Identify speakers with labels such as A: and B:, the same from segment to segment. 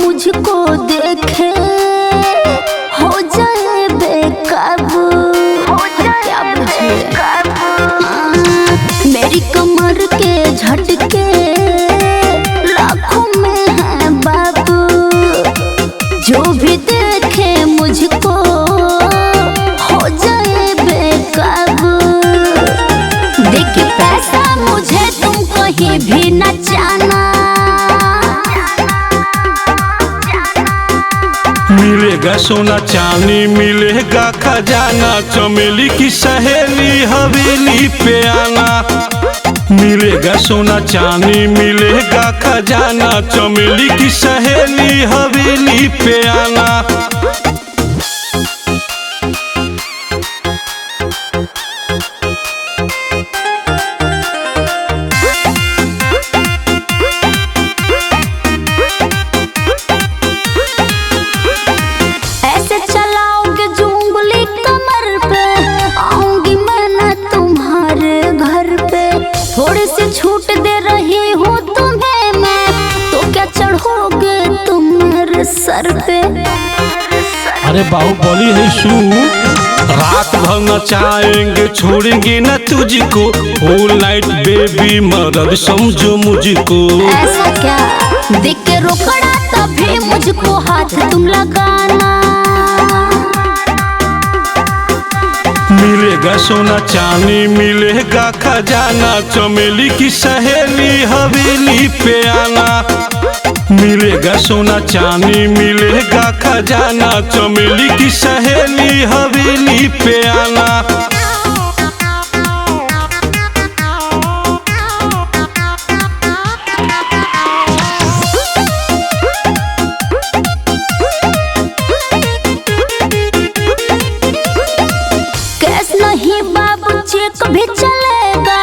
A: मुझको देखे हो जाए बेकाबू। क्या बुझे मेरी कमर के झटके लाखों में है बाबू। जो भी देखे मुझको हो जाए बेकाबू। देख पैसा मुझे तुम कहीं भी न जाना।
B: मिलेगा सोना चांदी मिलेगा खजाना, चमेली की सहेली हवेली पे आना। मिलेगा सोना चांदी मिलेगा खजाना, चमेली की सहेली हवेली पे आना।
A: ऐसे चलाओगे जो उंगली कमर पे, आऊंगी मैं ना तुम्हारे घर पे। थोड़ी सी छूट दे रही हूँ तुम्हें मैं, तो क्या चढ़ोगे तुम मेरे सर पे।
B: अरे बाहुबली है शू, रात भर नचाएंगे छोड़ेंगे न तुझको। ऑल नाइट बेबी मदद समझो मुझको।
A: ऐसा क्या देख के रोकड़ा तभी मुझको हाथ तुम लगाना।
B: मिलेगा सोना चांदी मिलेगा खजाना, चमेली की सहेली हवेली पे आना। मिलेगा सोना चांदी मिलेगा खजाना, चमेली की सहेली हवेली पे आना।
A: कैश नहीं बाबू चेक भी चलेगा,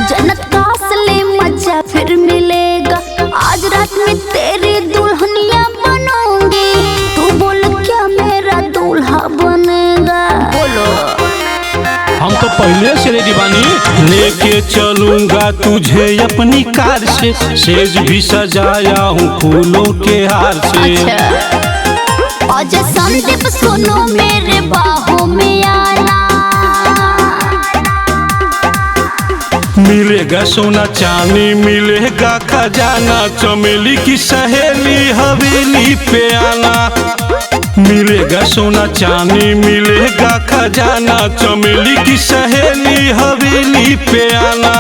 A: जन्नत का असली मजा फिर मिलेगा। आज रात में तेरी दुल्हनिया बनूंगी, तू बोल क्या मेरा दूल्हा बनेगा। बोलो
B: हम तो पहले से रेडी बानी। लेके चलूंगा तुझे अपनी कार से, सेज भी सजाया हूँ फूलों के हार से।
A: अच्छा अजय संदीप सुनो मेरे बाहों में आना।
B: मिलेगा सोना चांदी मिलेगा खजाना, चमेली की सहेली हवेली पे आना। मिलेगा सोना चांदी मिलेगा खजाना, चमेली की सहेली हवेली पे आना।